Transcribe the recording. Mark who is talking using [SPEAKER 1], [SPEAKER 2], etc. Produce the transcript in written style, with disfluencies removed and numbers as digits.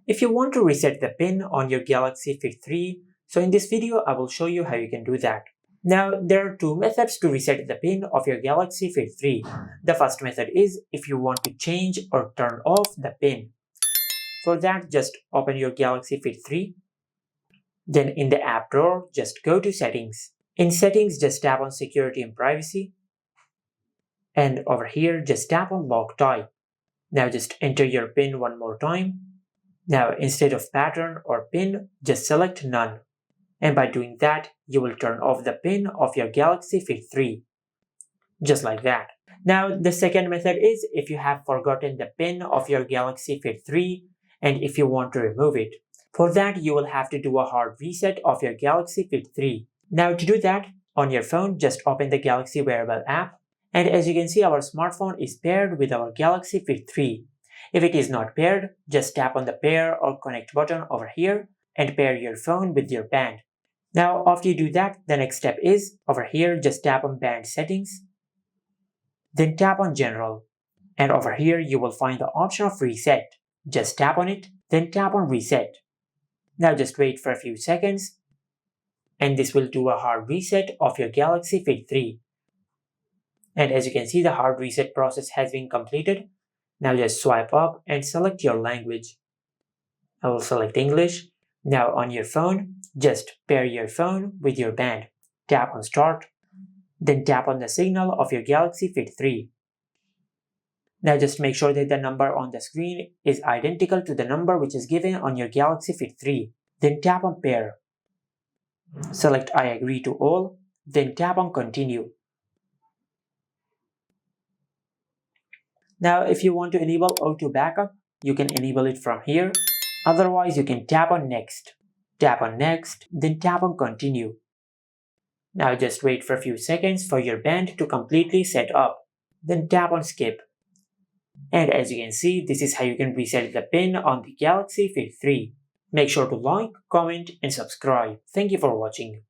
[SPEAKER 1] if you want to reset the pin on your Galaxy Fit 3, so in this video I will show you how you can do that. Now, there are two methods to reset the pin of your Galaxy Fit 3. The first method is if you want to change or turn off the pin. For that, just open your Galaxy Fit 3. Then in the app drawer, just go to Settings. In Settings, just tap on Security and Privacy. And over here, just tap on Lock Type. Now just enter your pin one more time. Now instead of pattern or pin, just select None. And by doing that, you will turn off the pin of your Galaxy Fit 3. Just like that. Now the second method is if you have forgotten the pin of your Galaxy Fit 3 and if you want to remove it. For that, you will have to do a hard reset of your Galaxy Fit 3. Now to do that, on your phone, just open the Galaxy Wearable app. And as you can see, our smartphone is paired with our Galaxy Fit 3. If it is not paired, just tap on the pair or connect button over here and pair your phone with your band. Now after you do that, the next step is, over here, just tap on band settings. Then tap on general. And over here, you will find the option of reset. Just tap on it, then tap on reset. Now just wait for a few seconds. And this will do a hard reset of your Galaxy Fit 3. And as you can see, the hard reset process has been completed. Now just swipe up and select your language. I will select English. Now on your phone, just pair your phone with your band. Tap on Start. Then tap on the signal of your Galaxy Fit 3. Now just make sure that the number on the screen is identical to the number which is given on your Galaxy Fit 3. Then tap on Pair. Select I agree to all. Then tap on Continue. Now if you want to enable auto backup, you can enable it from here. Otherwise, you can tap on Next. Tap on Next, then tap on Continue. Now just wait for a few seconds for your band to completely set up. Then tap on Skip. And as you can see, this is how you can reset the pin on the Galaxy Fit 3. Make sure to like, comment and subscribe. Thank you for watching.